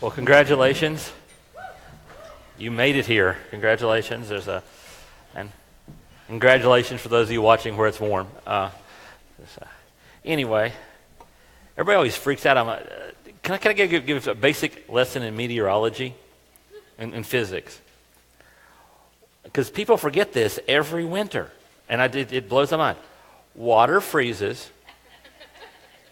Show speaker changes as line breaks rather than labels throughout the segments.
Well, congratulations. You made it here. Congratulations. And congratulations for those of you watching where it's warm. Anyway, everybody always freaks out. Can I give a basic lesson in meteorology and physics? Because people forget this every winter, and it blows my mind. Water freezes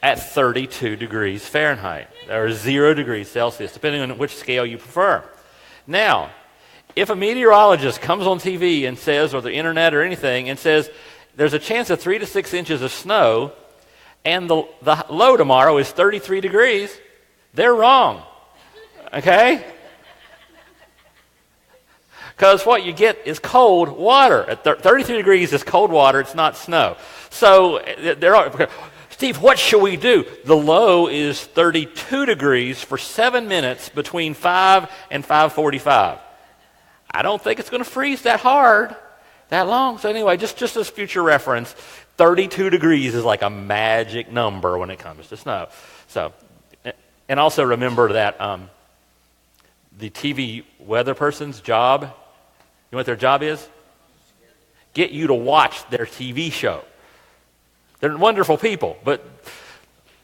at 32 degrees Fahrenheit, or 0 degrees Celsius, depending on which scale you prefer. Now, if a meteorologist comes on TV and says, or the internet or anything, and says, there's a chance of 3 to 6 inches of snow, and the low tomorrow is 33 degrees, they're wrong, okay? Because what you get is cold water. At 33 degrees is cold water, it's not snow. So, Steve, what should we do? The low is 32 degrees for 7 minutes between 5 and 5:45. I don't think it's going to freeze that hard, that long. So anyway, just as future reference, 32 degrees is like a magic number when it comes to snow. So, and also remember that the TV weather person's job, you know what their job is? Get you to watch their TV show. They're wonderful people,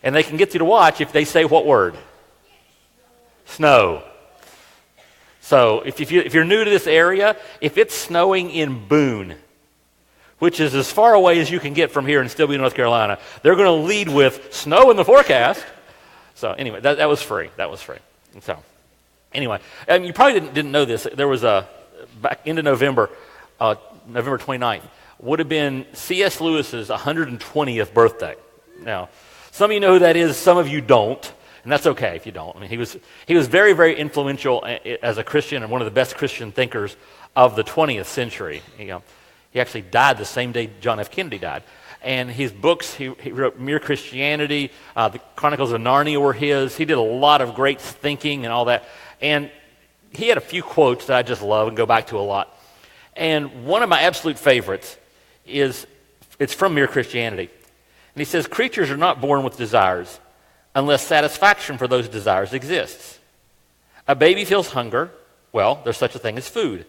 and they can get you to watch if they say what word? Snow. So if you're new to this area, if it's snowing in Boone, which is as far away as you can get from here and still be in North Carolina, they're going to lead with snow in the forecast. So anyway, that was free. That was free. And so anyway, and you probably didn't know this. There was back into November 29th. Would have been C.S. Lewis's 120th birthday. Now, some of you know who that is, some of you don't, and that's okay if you don't. I mean, he was very, very influential as a Christian and one of the best Christian thinkers of the 20th century. He actually died the same day John F. Kennedy died. And his books, he wrote Mere Christianity, the Chronicles of Narnia were his. He did a lot of great thinking and all that. And he had a few quotes that I just love and go back to a lot. And one of my absolute favorites it's from Mere Christianity. And he says, creatures are not born with desires unless satisfaction for those desires exists. A baby feels hunger. Well, there's such a thing as food.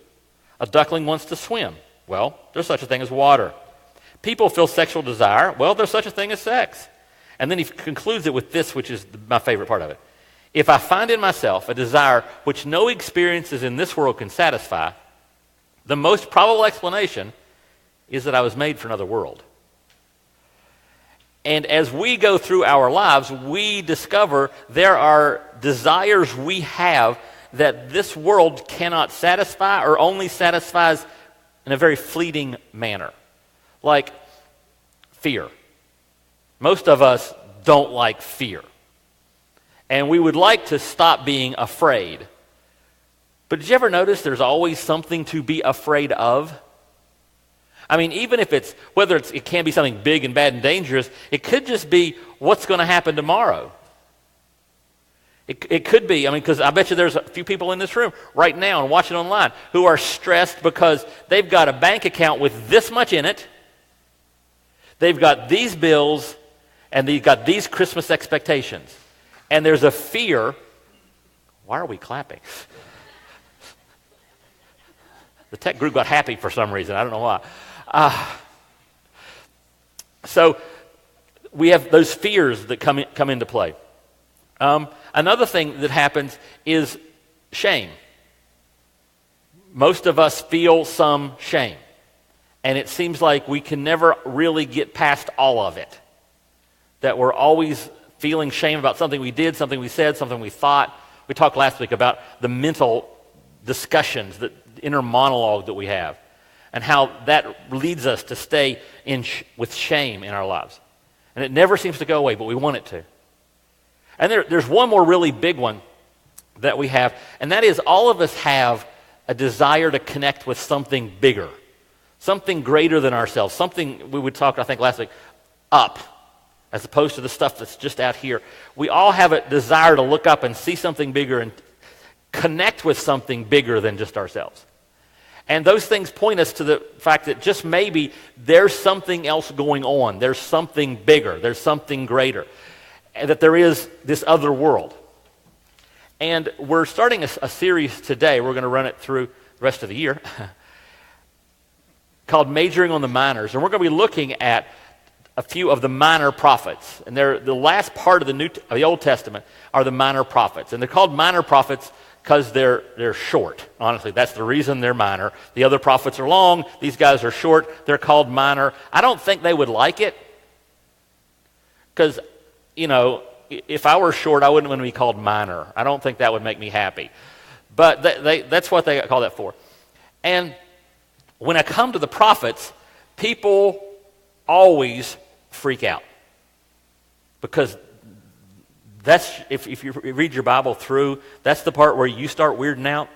A duckling wants to swim. Well, there's such a thing as water. People feel sexual desire. Well, there's such a thing as sex. And then he concludes it with this, which is my favorite part of it. If I find in myself a desire which no experiences in this world can satisfy, the most probable explanation is that I was made for another world. And as we go through our lives, we discover there are desires we have that this world cannot satisfy or only satisfies in a very fleeting manner. Like fear. Most of us don't like fear. And we would like to stop being afraid. But did you ever notice there's always something to be afraid of? I mean, even if whether it can be something big and bad and dangerous, it could just be what's going to happen tomorrow. It could be, because I bet you there's a few people in this room right now and watching online who are stressed because they've got a bank account with this much in it, they've got these bills, and they've got these Christmas expectations. And there's a fear. Why are we clapping? The tech group got happy for some reason. I don't know why. So we have those fears that come into play. Another thing that happens is shame. Most of us feel some shame. And it seems like we can never really get past all of it. That we're always feeling shame about something we did, something we said, something we thought. We talked last week about the mental discussions, the inner monologue that we have, and how that leads us to stay with shame in our lives. And it never seems to go away, but we want it to. And there's one more really big one that we have, and that is all of us have a desire to connect with something bigger, something greater than ourselves, something we would talk, I think, last week, up, as opposed to the stuff that's just out here. We all have a desire to look up and see something bigger and connect with something bigger than just ourselves. And those things point us to the fact that just maybe there's something else going on. There's something bigger. There's something greater. And that there is this other world. And we're starting a series today. We're going to run it through the rest of the year called Majoring on the Minors. And we're going to be looking at a few of the minor prophets. And they're the last part of the Old Testament are the minor prophets. And they're called minor prophets because they're short. Honestly, that's the reason they're minor. The other prophets are long. These guys are short. They're called minor. I don't think they would like it because, if I were short, I wouldn't want to be called minor. I don't think that would make me happy. But that's what they call that for. And when I come to the prophets, people always freak out. Because that's, if you read your Bible through, that's the part where you start weirding out.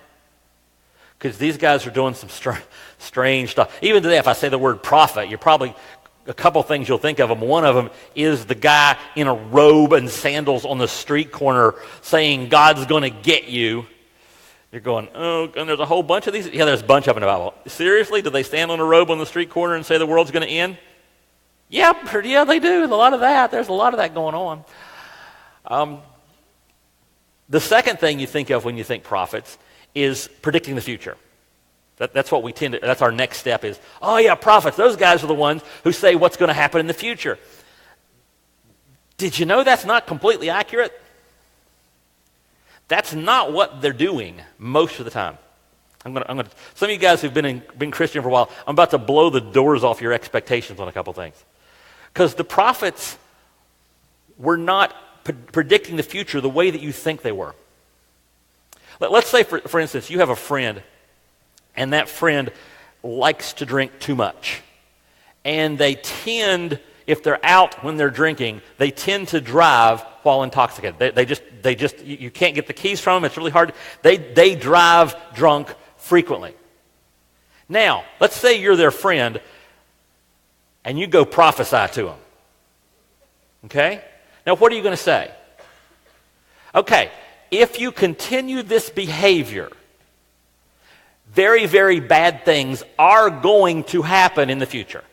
Because these guys are doing some strange stuff. Even today, if I say the word prophet, you're probably... a couple things you'll think of them. One of them is the guy in a robe and sandals on the street corner saying, God's going to get you. You're going, oh, and there's a whole bunch of these? Yeah, there's a bunch of them in the Bible. Seriously? Do they stand on a robe on the street corner and say the world's going to end? Yeah, they do. There's a lot of that. There's a lot of that going on. The second thing you think of when you think prophets is predicting the future. That's what we tend to, that's our next step is, oh yeah, prophets, those guys are the ones who say what's going to happen in the future. Did you know that's not completely accurate? That's not what they're doing most of the time. Some of you guys who've been Christian for a while, I'm about to blow the doors off your expectations on a couple things. Because the prophets were not predicting the future the way that you think they were. Let's say, for instance, you have a friend, and that friend likes to drink too much. And they tend, if they're out when they're drinking, they tend to drive while intoxicated. They just, you can't get the keys from them. It's really hard. They drive drunk frequently. Now, let's say you're their friend, and you go prophesy to them. Okay? Now, what are you going to say? Okay, if you continue this behavior, very, very bad things are going to happen in the future.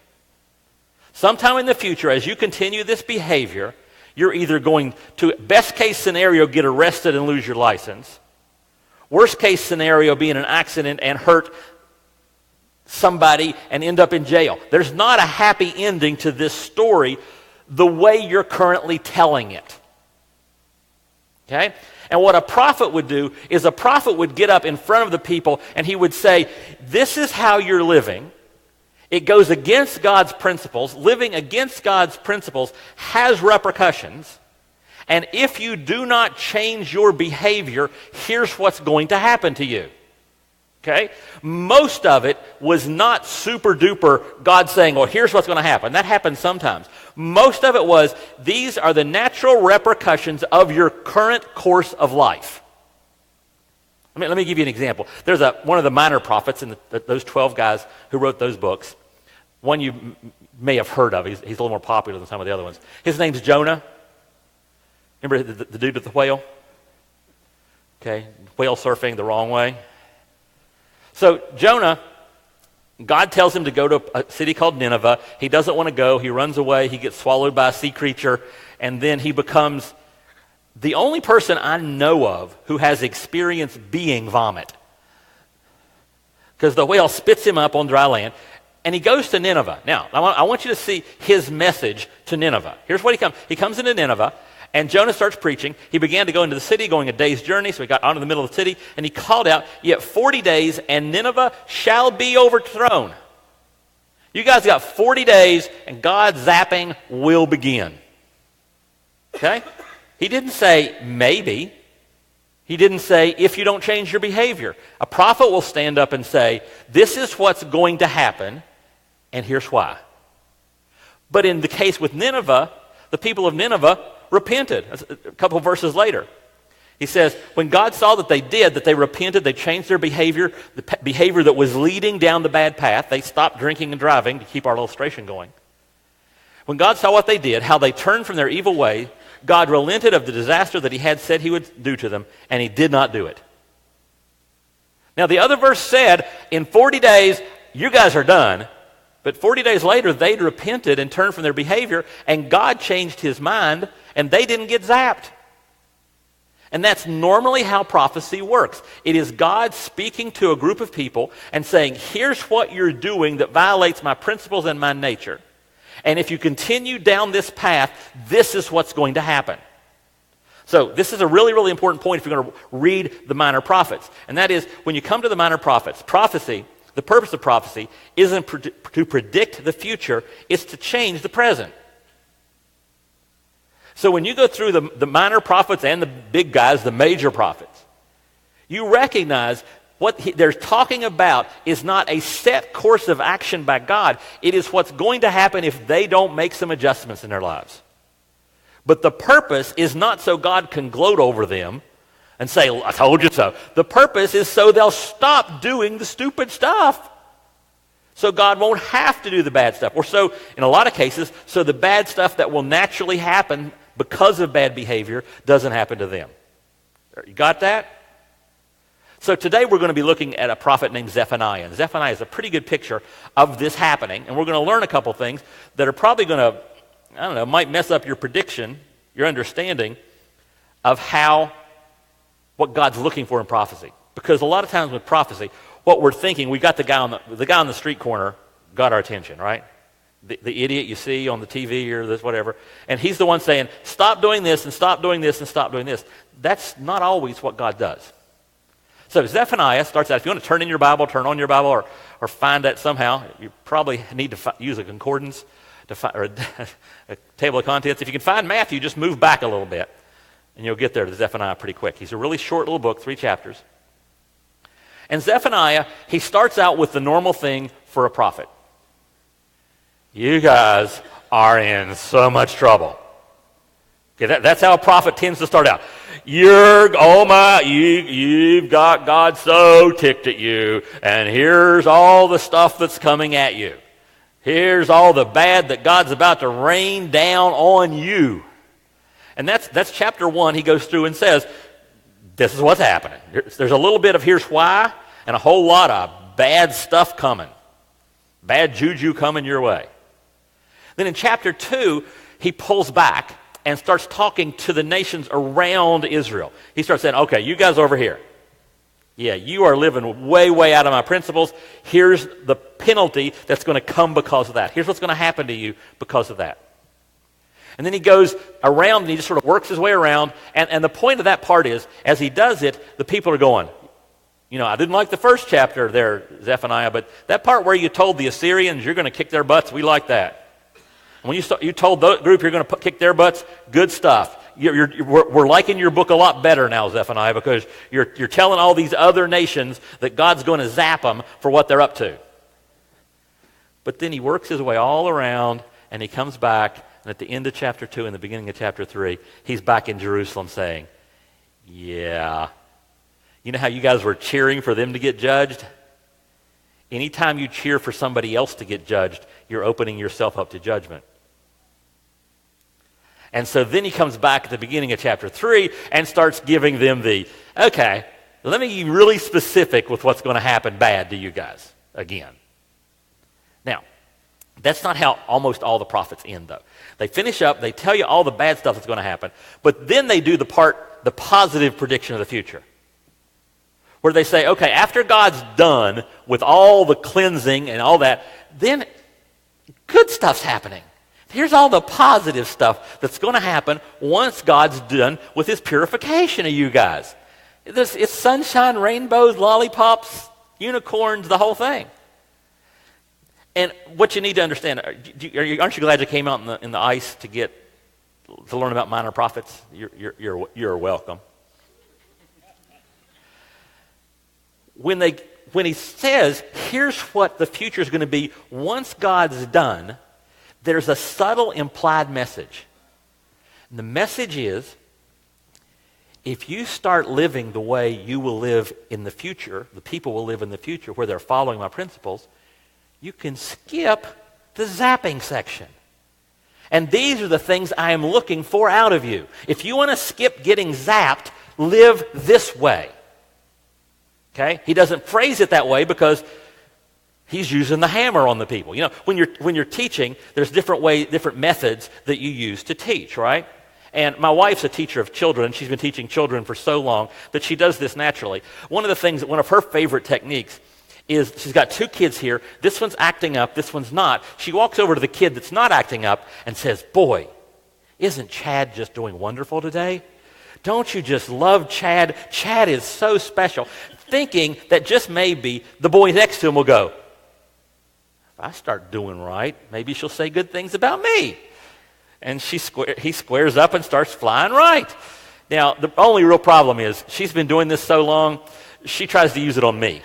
Sometime in the future, as you continue this behavior, you're either going to, best case scenario, get arrested and lose your license. Worst case scenario, be in an accident and hurt somebody and end up in jail. There's not a happy ending to this story the way you're currently telling it. Okay? And what a prophet would do is a prophet would get up in front of the people and he would say, this is how you're living. It goes against God's principles. Living against God's principles has repercussions. And if you do not change your behavior, here's what's going to happen to you. Okay? Most of it was not super duper God saying, well, here's what's going to happen. That happens sometimes. Most of it was, these are the natural repercussions of your current course of life. Let me give you an example. There's one of the minor prophets in those 12 guys who wrote those books. One you may have heard of. He's a little more popular than some of the other ones. His name's Jonah. Remember the dude with the whale? Okay, whale surfing the wrong way. So Jonah, God tells him to go to a city called Nineveh. He doesn't want to go. He runs away. He gets swallowed by a sea creature. And then he becomes the only person I know of who has experienced being vomit. Because the whale spits him up on dry land. And he goes to Nineveh. Now, I want you to see his message to Nineveh. Here's what he comes. He comes into Nineveh. And Jonah starts preaching. He began to go into the city, going a day's journey, so he got onto the middle of the city, and he called out, yet 40 days, and Nineveh shall be overthrown. You guys got 40 days, and God's zapping will begin. Okay? He didn't say maybe. He didn't say if you don't change your behavior. A prophet will stand up and say, this is what's going to happen, and here's why. But in the case with Nineveh, the people of Nineveh repented. A couple of verses later. He says, when God saw that they repented, they changed their behavior, the behavior that was leading down the bad path, they stopped drinking and driving, to keep our illustration going. When God saw what they did, how they turned from their evil way, God relented of the disaster that he had said he would do to them, and he did not do it. Now the other verse said, in 40 days, you guys are done. But 40 days later, they'd repented and turned from their behavior, and God changed his mind, and they didn't get zapped. And that's normally how prophecy works. It is God speaking to a group of people and saying, here's what you're doing that violates my principles and my nature. And if you continue down this path, this is what's going to happen. So this is a really, really important point if you're going to read the minor prophets. And that is, when you come to the minor prophets, prophecy, the purpose of prophecy isn't to predict the future, it's to change the present. So when you go through the minor prophets and the big guys, the major prophets, you recognize what they're talking about is not a set course of action by God. It is what's going to happen if they don't make some adjustments in their lives. But the purpose is not so God can gloat over them and say, I told you so. The purpose is so they'll stop doing the stupid stuff. So God won't have to do the bad stuff. Or so, in a lot of cases, so the bad stuff that will naturally happen because of bad behavior doesn't happen to them. You got that? So today we're going to be looking at a prophet named Zephaniah. And Zephaniah is a pretty good picture of this happening. And we're going to learn a couple things that are probably going to, I don't know, might mess up your prediction, your understanding of what God's looking for in prophecy. Because a lot of times with prophecy, what we're thinking, we got the guy on the street corner got our attention, right? The idiot you see on the TV or this, whatever. And he's the one saying, stop doing this and stop doing this and stop doing this. That's not always what God does. So Zephaniah starts out, if you want to turn in your Bible, turn on your Bible, or find that somehow, you probably need to use a concordance or a table of contents. If you can find Matthew, just move back a little bit, and you'll get there to Zephaniah pretty quick. He's a really short little book, 3 chapters. And Zephaniah, he starts out with the normal thing for a prophet. You guys are in so much trouble. Okay, that's how a prophet tends to start out. You've got God so ticked at you, and here's all the stuff that's coming at you. Here's all the bad that God's about to rain down on you. And that's chapter 1. He goes through and says, this is what's happening. There's a little bit of here's why, and a whole lot of bad stuff coming. Bad juju coming your way. Then in chapter 2, he pulls back and starts talking to the nations around Israel. He starts saying, okay, you guys over here. Yeah, you are living way, way out of my principles. Here's the penalty that's going to come because of that. Here's what's going to happen to you because of that. And then he goes around and he just sort of works his way around. And the point of that part is, as he does it, the people are going, I didn't like the first chapter there, Zephaniah, but that part where you told the Assyrians you're going to kick their butts, we like that. When you told the group you're going to kick their butts, good stuff. We're liking your book a lot better now, Zephaniah, because you're telling all these other nations that God's going to zap them for what they're up to. But then he works his way all around, and he comes back, and at the end of chapter 2 and the beginning of chapter 3, he's back in Jerusalem saying, yeah, you know how you guys were cheering for them to get judged? Anytime you cheer for somebody else to get judged, you're opening yourself up to judgment. And so then he comes back at the beginning of chapter 3 and starts giving them okay, let me be really specific with what's going to happen bad to you guys again. Now, that's not how almost all the prophets end, though. They finish up, they tell you all the bad stuff that's going to happen, but then they do the positive prediction of the future. Where they say, okay, after God's done with all the cleansing and all that, then good stuff's happening. Here's all the positive stuff that's going to happen once God's done with his purification of you guys. It's sunshine, rainbows, lollipops, unicorns, the whole thing. And what you need to understand, aren't you glad you came out in the ice to learn about minor prophets? You're welcome. When he says, here's what the future is going to be once God's done, there's a subtle implied message. And the message is, if you start living the way you will live in the future, the people will live in the future where they're following my principles, you can skip the zapping section. And these are the things I am looking for out of you. If you want to skip getting zapped, live this way. Okay? He doesn't phrase it that way because he's using the hammer on the people. When you're teaching, there's different methods that you use to teach, right? And my wife's a teacher of children. She's been teaching children for so long that she does this naturally. One of her favorite techniques is she's got two kids here. This one's acting up, this one's not. She walks over to the kid that's not acting up and says, "Boy, isn't Chad just doing wonderful today? Don't you just love Chad? Chad is so special." Thinking that just maybe the boy next to him will go, "If I start doing right, maybe she'll say good things about me." And he squares up and starts flying right. Now, the only real problem is she's been doing this so long, she tries to use it on me.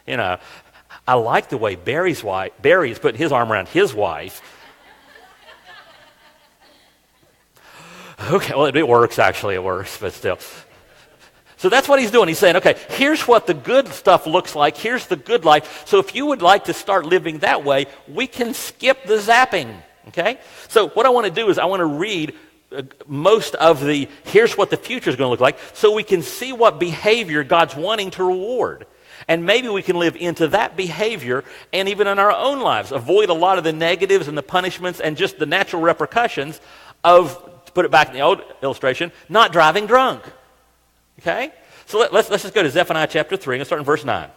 You know, I like the way Barry's putting his arm around his wife. Okay, well, it works, actually. It works, but still. So that's what he's doing. He's saying, okay, here's what the good stuff looks like. Here's the good life. So if you would like to start living that way, we can skip the zapping, okay? So what I want to do is I want to read most of here's what the future is going to look like so we can see what behavior God's wanting to reward. And maybe we can live into that behavior and even in our own lives, avoid a lot of the negatives and the punishments and just the natural repercussions of, to put it back in the old illustration, not driving drunk. Okay? So let's just go to Zephaniah chapter 3 and start in verse 9. It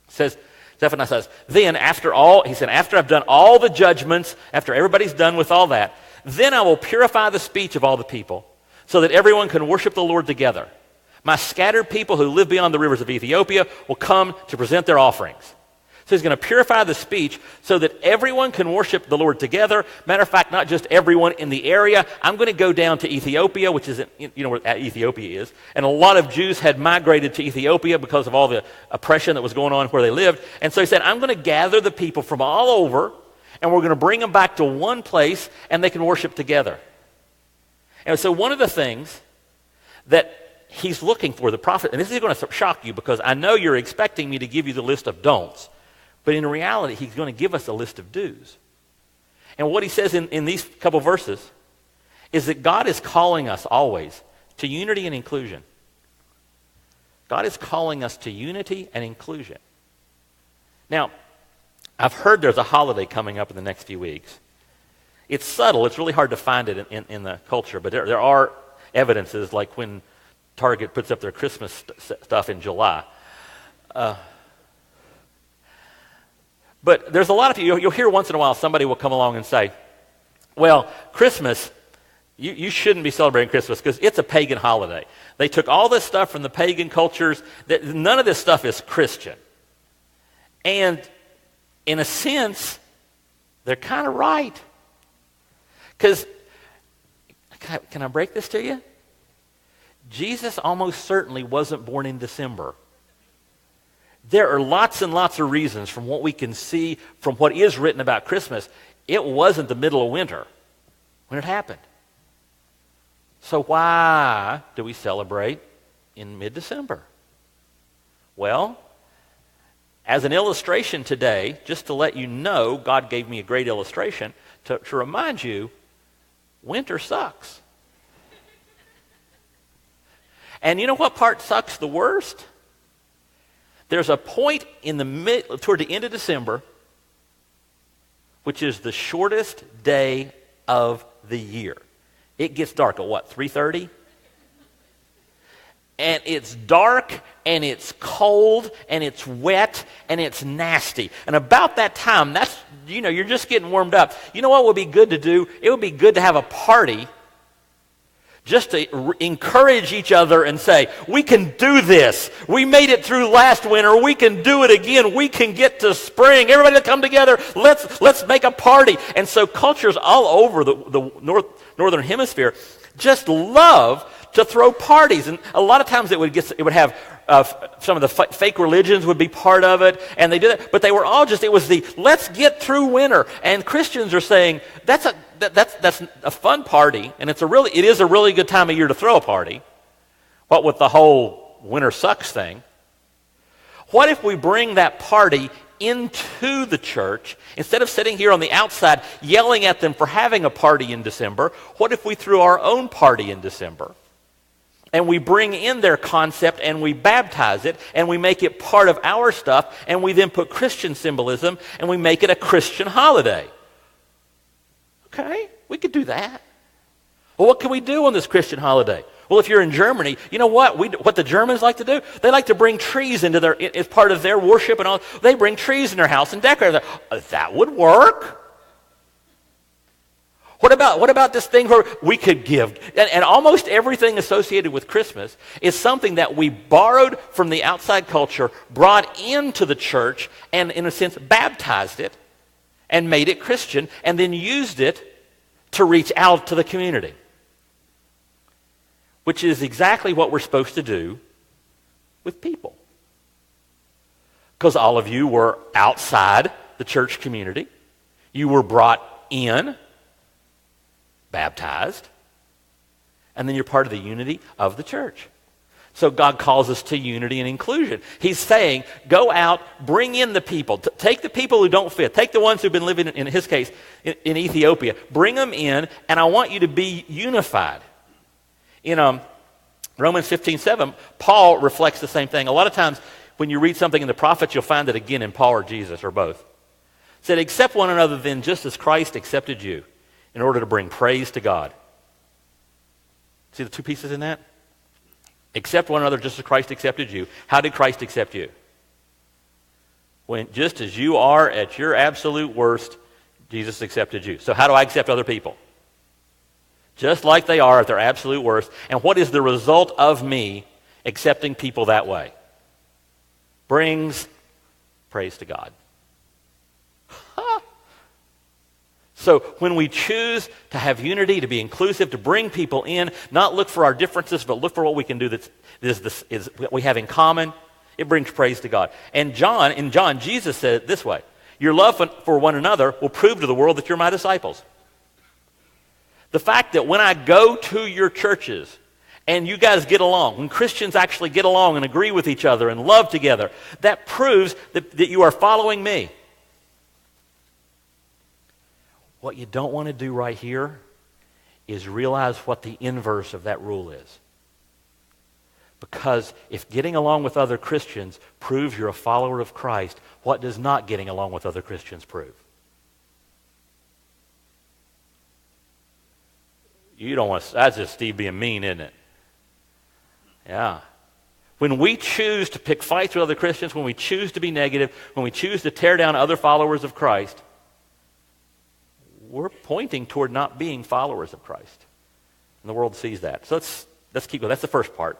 says, Zephaniah says, "Then after I've done all the judgments, after everybody's done with all that, then I will purify the speech of all the people so that everyone can worship the Lord together. My scattered people who live beyond the rivers of Ethiopia will come to present their offerings." So he's going to purify the speech so that everyone can worship the Lord together. Matter of fact, not just everyone in the area. I'm going to go down to Ethiopia, which is, you know where Ethiopia is. And a lot of Jews had migrated to Ethiopia because of all the oppression that was going on where they lived. And so he said, I'm going to gather the people from all over, and we're going to bring them back to one place, and they can worship together. And so one of the things that he's looking for, the prophet, and this is going to shock you because I know you're expecting me to give you the list of don'ts. But in reality, he's going to give us a list of do's. And what he says in these couple verses is that God is calling us always to unity and inclusion. God is calling us to unity and inclusion. Now, I've heard there's a holiday coming up in the next few weeks. It's subtle. It's really hard to find it in the culture. But there are evidences, like when Target puts up their Christmas stuff in July. But there's a lot of people, you'll hear once in a while somebody will come along and say, well, Christmas, you shouldn't be celebrating Christmas because it's a pagan holiday. They took all this stuff from the pagan cultures. None of this stuff is Christian. And in a sense, they're kind of right. Because, can I break this to you? Jesus almost certainly wasn't born in December. There are lots and lots of reasons from what we can see from what is written about Christmas. It wasn't the middle of winter when it happened. So why do we celebrate in mid-December? Well, as an illustration today, just to let you know, God gave me a great illustration to remind you, winter sucks. And you know what part sucks the worst? There's a point in toward the end of December, which is the shortest day of the year. It gets dark at what, 3:30? And it's dark, and it's cold, and it's wet, and it's nasty. And about that time, you're just getting warmed up. You know what would be good to do? It would be good to have a party just to encourage each other and say, we can do this. We made it through last winter. We can do it again. We can get to spring. Everybody come together. Let's make a party. And so cultures all over the northern hemisphere just love to throw parties. And a lot of times it would have some of the fake religions would be part of it, and they did it. But they were all it was let's get through winter. And Christians are saying, that's a fun party, and it is a really good time of year to throw a party. What with the whole winter sucks thing? What if we bring that party into the church, instead of sitting here on the outside yelling at them for having a party in December? What if we threw our own party in December? And we bring in their concept and we baptize it and we make it part of our stuff, and we then put Christian symbolism and we make it a Christian holiday. Okay? We could do that. Well, what can we do on this Christian holiday? Well, if you're in Germany, you know what? What the Germans like to do? They like to bring trees into as part of their worship and all. They bring trees in their house and decorate them. That would work. What about this thing where we could give? And almost everything associated with Christmas is something that we borrowed from the outside culture, brought into the church, and in a sense baptized it and made it Christian, and then used it to reach out to the community. Which is exactly what we're supposed to do with people. Because all of you were outside the church community. You were brought in, baptized, and then you're part of the unity of the church. So God calls us to unity and inclusion. He's saying, go out, bring in the people. Take the people who don't fit. Take the ones who've been living, in his case, in Ethiopia. Bring them in, and I want you to be unified. In Romans 15:7, Paul reflects the same thing. A lot of times when you read something in the prophets, you'll find it again in Paul or Jesus or both. It said, accept one another then just as Christ accepted you in order to bring praise to God. See the two pieces in that? Accept one another just as Christ accepted you. How did Christ accept you? When just as you are at your absolute worst, Jesus accepted you. So how do I accept other people? Just like they are at their absolute worst. And what is the result of me accepting people that way? Brings praise to God. So when we choose to have unity, to be inclusive, to bring people in, not look for our differences, but look for what we can do that is what we have in common, it brings praise to God. And in John, Jesus said it this way: your love for one another will prove to the world that you're my disciples. The fact that when I go to your churches and you guys get along, when Christians actually get along and agree with each other and love together, that proves that you are following me. What you don't want to do right here is realize what the inverse of that rule is. Because if getting along with other Christians proves you're a follower of Christ, what does not getting along with other Christians prove? You don't want to, that's just Steve being mean, isn't it? Yeah. When we choose to pick fights with other Christians, when we choose to be negative, when we choose to tear down other followers of Christ, we're pointing toward not being followers of Christ. And the world sees that. So let's keep going. That's the first part.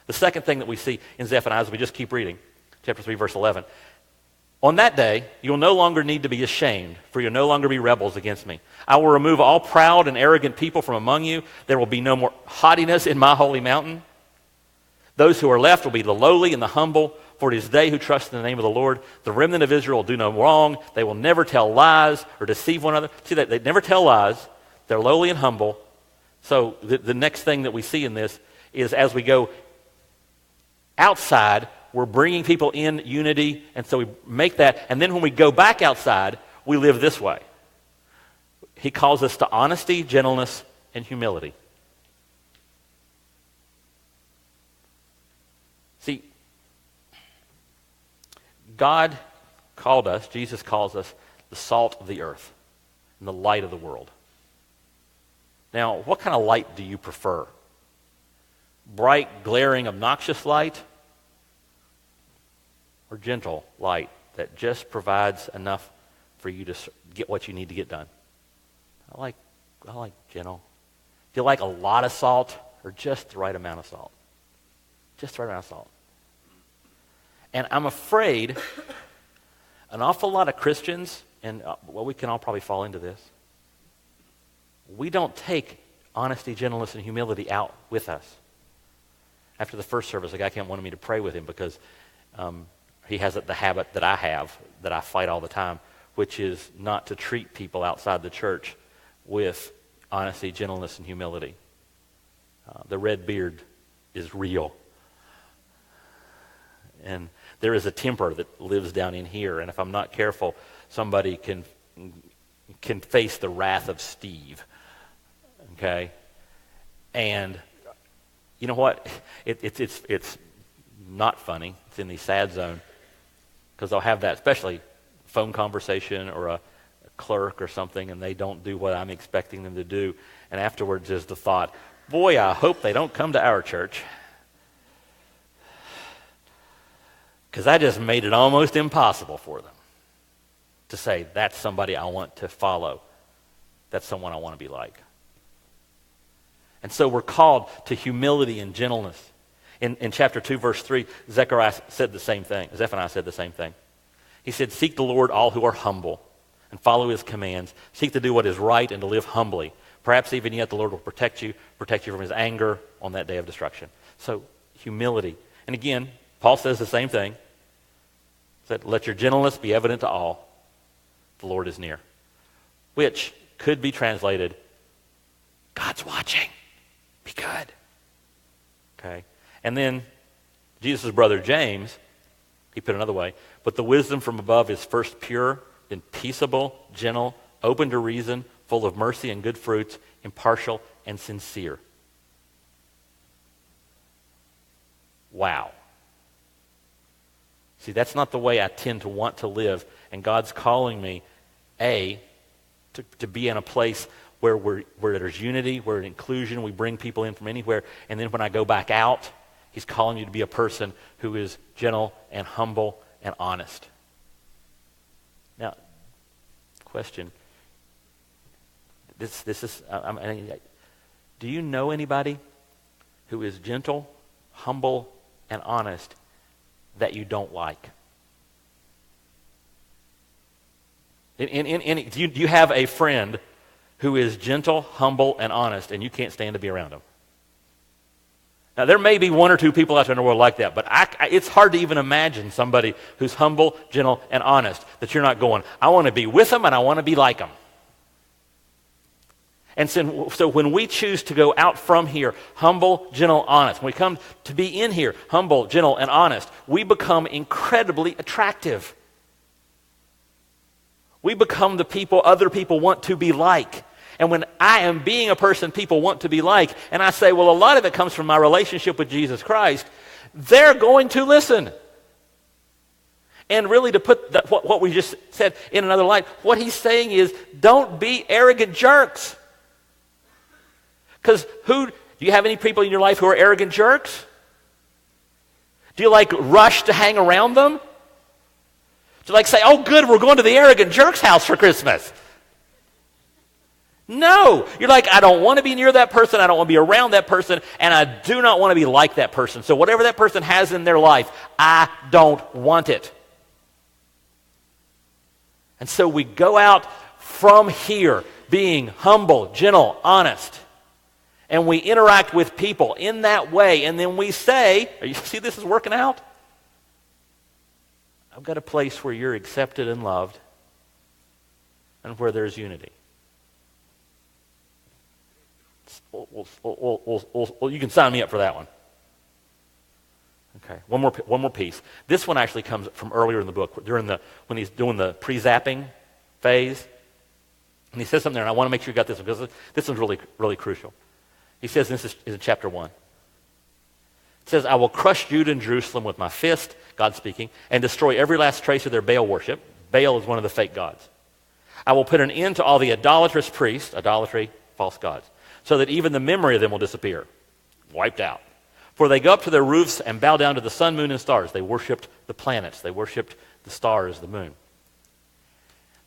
The second thing that we see in Zephaniah, as we just keep reading, chapter 3, verse 11. On that day, you'll no longer need to be ashamed, for you'll no longer be rebels against me. I will remove all proud and arrogant people from among you. There will be no more haughtiness in my holy mountain. Those who are left will be the lowly and the humble, for it is they who trust in the name of the Lord. The remnant of Israel will do no wrong. They will never tell lies or deceive one another. See, they never tell lies. They're lowly and humble. So the next thing that we see in this is as we go outside, we're bringing people in unity, and so we make that. And then when we go back outside, we live this way. He calls us to honesty, gentleness, and humility. See, God called us, Jesus calls us, the salt of the earth and the light of the world. Now, what kind of light do you prefer? Bright, glaring, obnoxious light? Or gentle light that just provides enough for you to get what you need to get done? I like gentle. Do you like a lot of salt or just the right amount of salt? Just the right amount of salt. And I'm afraid an awful lot of Christians, and we can all probably fall into this, we don't take honesty, gentleness, and humility out with us. After the first service, a guy wanted me to pray with him because he has the habit that I have, that I fight all the time, which is not to treat people outside the church with honesty, gentleness, and humility. The red beard is real. And there is a temper that lives down in here, and if I'm not careful, somebody can face the wrath of Steve. Okay? And you know what? It's not funny. It's in the sad zone. Because they'll have that, especially phone conversation or a clerk or something and they don't do what I'm expecting them to do. And afterwards is the thought, boy, I hope they don't come to our church. Because I just made it almost impossible for them to say, that's somebody I want to follow. That's someone I want to be like. And so we're called to humility and gentleness. In chapter 2, verse 3, Zephaniah said the same thing. He said, seek the Lord, all who are humble, and follow his commands. Seek to do what is right and to live humbly. Perhaps even yet the Lord will protect you from his anger on that day of destruction. So, humility. And again, Paul says the same thing. He said, let your gentleness be evident to all. The Lord is near. Which could be translated, God's watching. Be good. Okay? And then Jesus' brother James, he put it another way, but the wisdom from above is first pure, then peaceable, gentle, open to reason, full of mercy and good fruits, impartial and sincere. Wow. See, that's not the way I tend to want to live, and God's calling me, to be in a place where there's unity, where there's inclusion, we bring people in from anywhere, and then when I go back out, he's calling you to be a person who is gentle and humble and honest. Now, question. This is, do you know anybody who is gentle, humble, and honest that you don't like? Do you have a friend who is gentle, humble, and honest, and you can't stand to be around them? Now, there may be one or two people out there in the world like that, but it's hard to even imagine somebody who's humble, gentle, and honest that you're not going, I want to be with them and I want to be like them. And so when we choose to go out from here, humble, gentle, honest, when we come to be in here, humble, gentle, and honest, we become incredibly attractive. We become the people other people want to be like. And when I am being a person people want to be like, and I say, well, a lot of it comes from my relationship with Jesus Christ, they're going to listen. And really, to put what we just said in another light, what he's saying is, don't be arrogant jerks. Because do you have any people in your life who are arrogant jerks? Do you rush to hang around them? Do you say, oh good, we're going to the arrogant jerk's house for Christmas? No. You're I don't want to be near that person, I don't want to be around that person, and I do not want to be like that person. So whatever that person has in their life, I don't want it. And so we go out from here being humble, gentle, honest, and we interact with people in that way, and then we say, you see this is working out? I've got a place where you're accepted and loved and where there's unity. You can sign me up for that one. Okay, one more piece. This one actually comes from earlier in the book, when he's doing the pre-zapping phase. And he says something there, and I want to make sure you got this one, because this one's really, really crucial. He says, this is in chapter 1. It says, I will crush Judah and Jerusalem with my fist, God speaking, and destroy every last trace of their Baal worship. Baal is one of the fake gods. I will put an end to all the idolatrous priests, idolatry, false gods, so that even the memory of them will disappear. Wiped out. For they go up to their roofs and bow down to the sun, moon, and stars. They worshipped the planets. They worshipped the stars, the moon.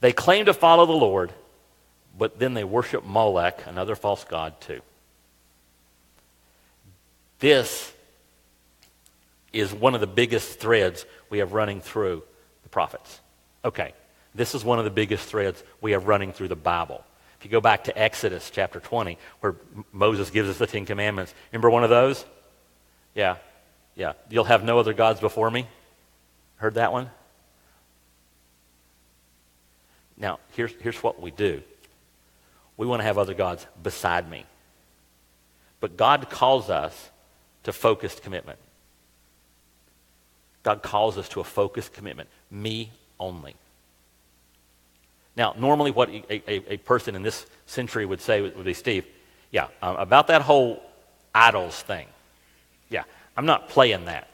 They claim to follow the Lord, but then they worship Molech, another false god, too. This is one of the biggest threads we have running through the prophets. Okay, this is one of the biggest threads we have running through the Bible. If you go back to Exodus chapter 20, where Moses gives us the Ten Commandments, remember one of those? Yeah. You'll have no other gods before me. Heard that one? Now, here's what we do. We want to have other gods beside me. But God calls us to focused commitment. God calls us to a focused commitment. Me only. Now, normally what a person in this century would say would be, Steve, about that whole idols thing. Yeah, I'm not playing that.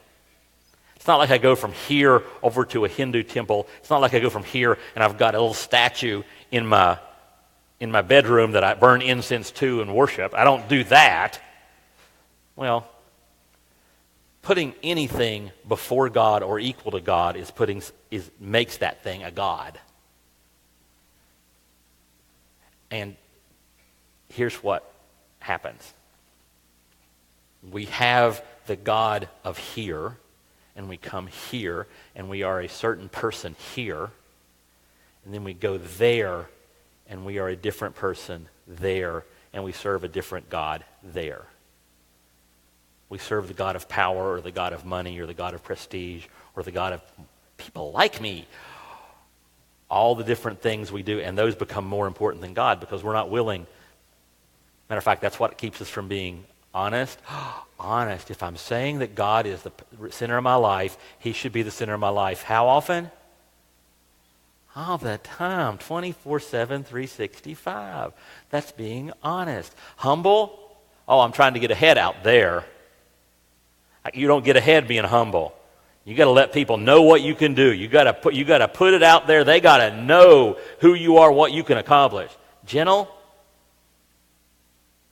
It's not like I go from here over to a Hindu temple. It's not like I go from here and I've got a little statue in my bedroom that I burn incense to and worship. I don't do that. Well, putting anything before God or equal to God makes that thing a god. And here's what happens. We have the God of here, and we come here, and we are a certain person here, and then we go there, and we are a different person there, and we serve a different God there. We serve the God of power, or the God of money, or the God of prestige, or the God of people like me. All the different things we do, and those become more important than God because we're not willing. Matter of fact, that's what keeps us from being honest. Honest. If I'm saying that God is the center of my life, he should be the center of my life. How often? All the time. 24/7, 365. That's being honest. Humble? Oh, I'm trying to get ahead out there. You don't get ahead being humble. You got to let people know what you can do. You got to put it out there. They got to know who you are, what you can accomplish. Gentle?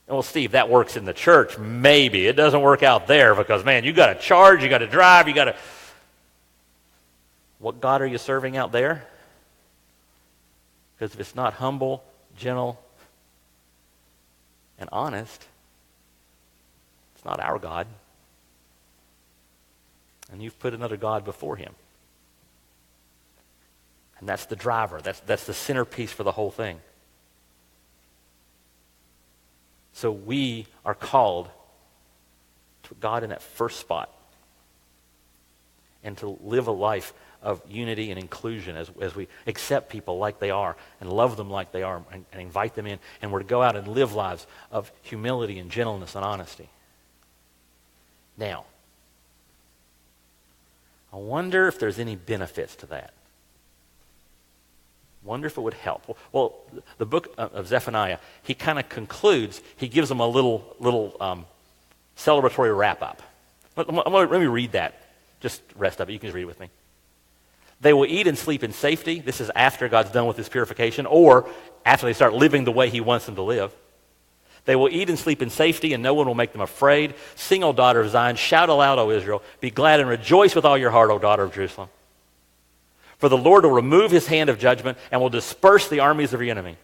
Well, Steve, that works in the church. Maybe. It doesn't work out there because, man, you got to charge, you got to drive, you got to... What God are you serving out there? Because if it's not humble, gentle, and honest, it's not our God. And you've put another God before him. And that's the driver. That's the centerpiece for the whole thing. So we are called to put God in that first spot and to live a life of unity and inclusion as we accept people like they are and love them like they are and invite them in. And we're to go out and live lives of humility and gentleness and honesty. Now, I wonder if there's any benefits to that. Wonder if it would help. Well, the book of Zephaniah, he kind of concludes, he gives them a little celebratory wrap-up. Let me read that. Just rest of it. You can just read it with me. They will eat and sleep in safety. This is after God's done with his purification, or after they start living the way he wants them to live. They will eat and sleep in safety, and no one will make them afraid. Sing, O daughter of Zion. Shout aloud, O Israel. Be glad and rejoice with all your heart, O daughter of Jerusalem. For the Lord will remove his hand of judgment and will disperse the armies of your enemy.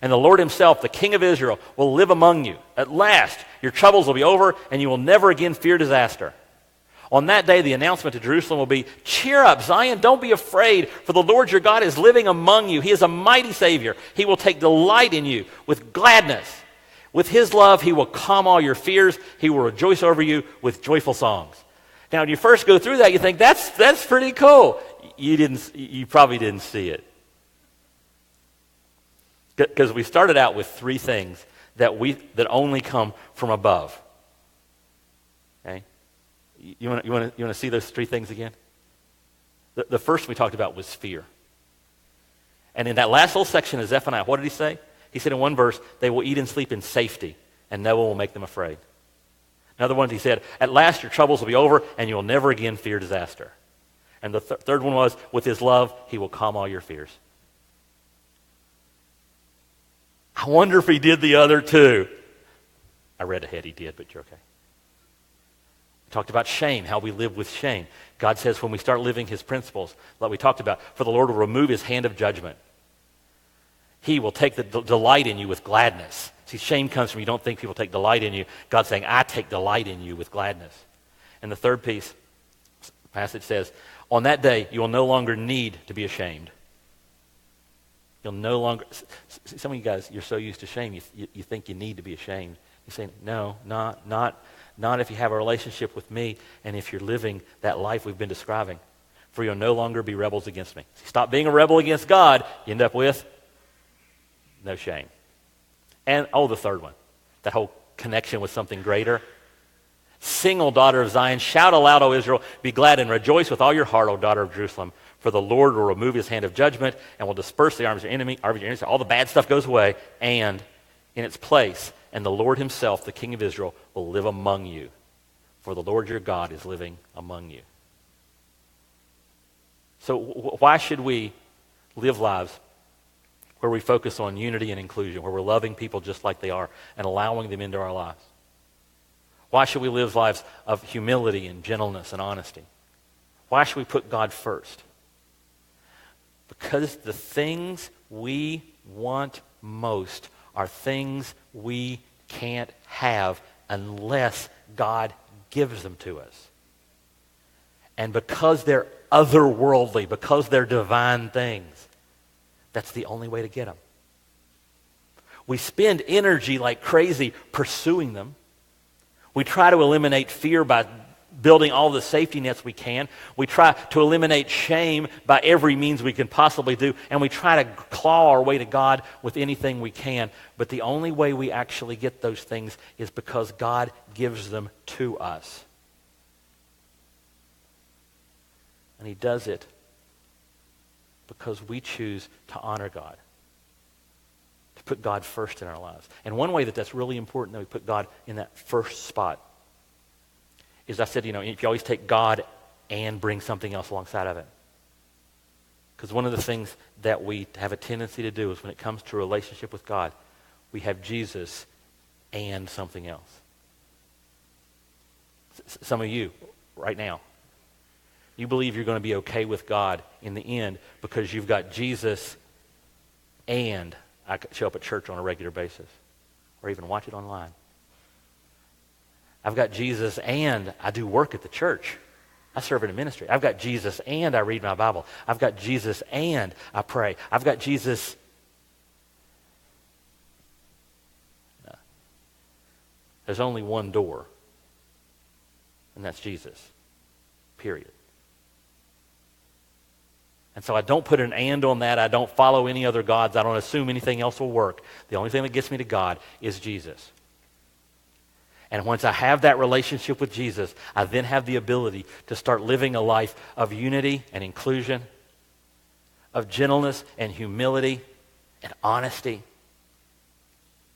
And the Lord himself, the King of Israel, will live among you. At last, your troubles will be over, and you will never again fear disaster. On that day, the announcement to Jerusalem will be, cheer up, Zion, don't be afraid, for the Lord your God is living among you. He is a mighty Savior. He will take delight in you with gladness. With his love, he will calm all your fears. He will rejoice over you with joyful songs. Now, when you first go through that, you think, that's pretty cool. You probably didn't see it. Because we started out with three things that only come from above. Okay? You want to see those three things again? The first we talked about was fear. And in that last little section of Zephaniah, what did he say? He said in one verse, they will eat and sleep in safety, and no one will make them afraid. Another one, he said, at last your troubles will be over, and you will never again fear disaster. And the third one was, with his love, he will calm all your fears. I wonder if he did the other two. I read ahead, he did, but you're okay. We talked about shame, how we live with shame. God says when we start living his principles, like we talked about, for the Lord will remove his hand of judgment. He will take the delight in you with gladness. See, shame comes from you don't think people take delight in you. God's saying, I take delight in you with gladness. And the third piece, the passage says, on that day, you will no longer need to be ashamed. You'll no longer, some of you guys, you're so used to shame, you think you need to be ashamed. You say, no, not if you have a relationship with me and if you're living that life we've been describing. For you'll no longer be rebels against me. Stop being a rebel against God, you end up with no shame. And, the third one, that whole connection with something greater. Sing, O daughter of Zion, shout aloud, O Israel, be glad and rejoice with all your heart, O daughter of Jerusalem. For the Lord will remove his hand of judgment and will disperse the armies of your enemy. All the bad stuff goes away, and in its place, and the Lord himself, the King of Israel, will live among you. For the Lord your God is living among you. So why should we live lives where we focus on unity and inclusion, where we're loving people just like they are and allowing them into our lives? Why should we live lives of humility and gentleness and honesty? Why should we put God first? Because the things we want most are things we can't have unless God gives them to us. And because they're otherworldly, because they're divine things, that's the only way to get them. We spend energy like crazy pursuing them. We try to eliminate fear by building all the safety nets we can. We try to eliminate shame by every means we can possibly do. And we try to claw our way to God with anything we can. But the only way we actually get those things is because God gives them to us. And he does it because we choose to honor God, to put God first in our lives. And one way that that's really important that we put God in that first spot is, I said, if you always take God and bring something else alongside of it. Because one of the things that we have a tendency to do is when it comes to a relationship with God, we have Jesus and something else. Some of you, right now, you believe you're going to be okay with God in the end because you've got Jesus and I could show up at church on a regular basis or even watch it online. I've got Jesus and I do work at the church. I serve in a ministry. I've got Jesus and I read my Bible. I've got Jesus and I pray. I've got Jesus. No. There's only one door, and that's Jesus. Period. And so I don't put an and on that. I don't follow any other gods. I don't assume anything else will work. The only thing that gets me to God is Jesus. And once I have that relationship with Jesus, I then have the ability to start living a life of unity and inclusion, of gentleness and humility and honesty,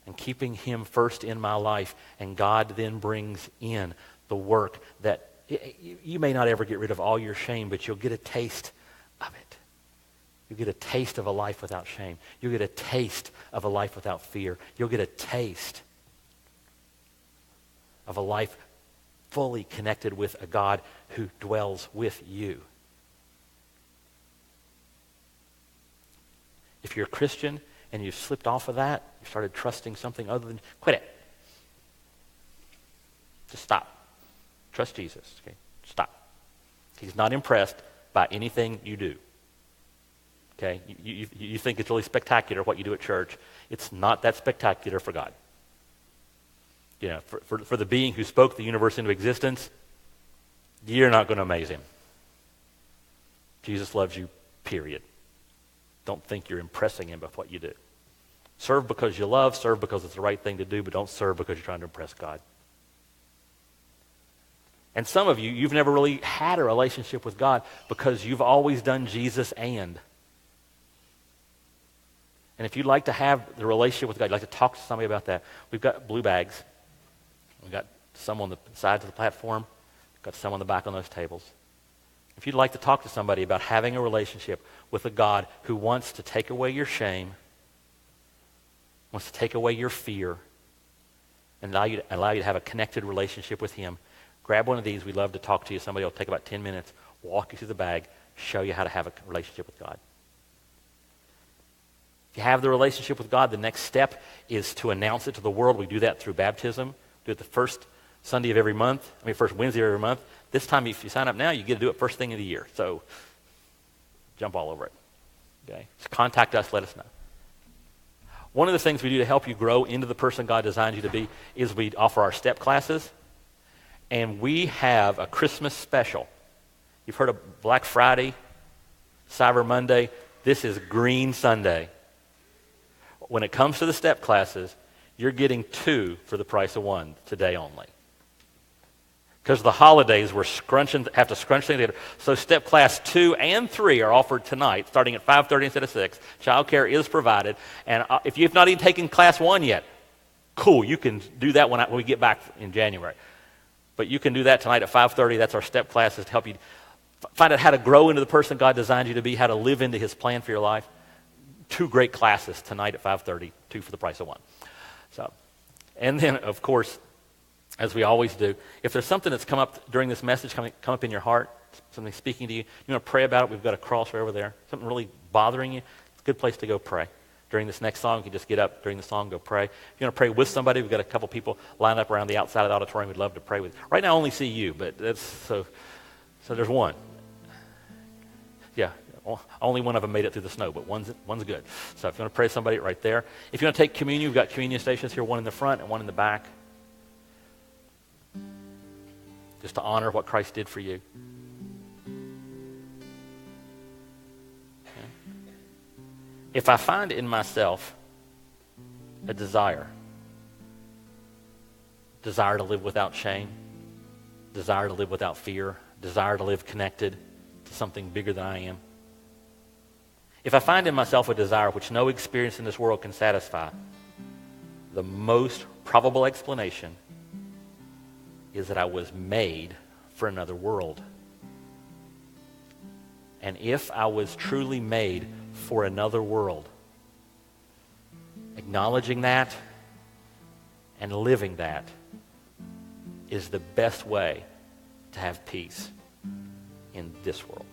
and keeping him first in my life. And God then brings in the work that you may not ever get rid of all your shame, but you'll get a taste of it. You'll get a taste of a life without shame. You'll get a taste of a life without fear. You'll get a taste of a life fully connected with a God who dwells with you. If you're a Christian and you've slipped off of that, you started trusting something other than, quit it. Just stop. Trust Jesus. Okay? Stop. He's not impressed by anything you do. Okay? You think it's really spectacular what you do at church. It's not that spectacular for God. For the being who spoke the universe into existence, you're not going to amaze him. Jesus loves you, period. Don't think you're impressing him with what you do. Serve because you love, serve because it's the right thing to do, but don't serve because you're trying to impress God. And some of you, you've never really had a relationship with God because you've always done Jesus and. And if you'd like to have the relationship with God, you'd like to talk to somebody about that, we've got blue bags. We've got some on the sides of the platform. We've got some on the back on those tables. If you'd like to talk to somebody about having a relationship with a God who wants to take away your shame, wants to take away your fear, and allow you to have a connected relationship with him, grab one of these. We'd love to talk to you. Somebody will take about 10 minutes, walk you through the bag, show you how to have a relationship with God. If you have the relationship with God, the next step is to announce it to the world. We do that through baptism. Do it the first Sunday of every month. First Wednesday of every month. This time, if you sign up now, you get to do it first thing of the year. So jump all over it. Okay? Just contact us. Let us know. One of the things we do to help you grow into the person God designed you to be is we offer our step classes. And we have a Christmas special. You've heard of Black Friday, Cyber Monday. This is Green Sunday. When it comes to the step classes, you're getting 2 for the price of 1 today only. Because of the holidays, we're have to scrunch things together. So step class 2 and 3 are offered tonight, starting at 5:30 instead of 6. Childcare is provided. And if you've not even taken class 1 yet, cool, you can do that when we get back in January. But you can do that tonight at 5:30. That's our step classes to help you find out how to grow into the person God designed you to be, how to live into his plan for your life. 2 great classes tonight at 5:30, 2 for the price of 1. So, and then, of course, as we always do, if there's something that's come up during this message, come up in your heart, something speaking to you, you want to pray about it, we've got a cross right over there. Something really bothering you, it's a good place to go pray. During this next song, you can just get up during the song, go pray. If you want to pray with somebody, we've got a couple people lined up around the outside of the auditorium we'd love to pray with. Right now I only see you, but that's so there's one. Yeah, only one of them made it through the snow, but one's good. So if you want to pray with somebody, right there. If you want to take communion, we've got communion stations here, one in the front and one in the back. Just to honor what Christ did for you. If I find in myself a desire to live without shame, desire to live without fear, desire to live connected to something bigger than I am, if I find in myself a desire which no experience in this world can satisfy, the most probable explanation is that I was made for another world. And if I was truly made for another world, acknowledging that and living that is the best way to have peace in this world.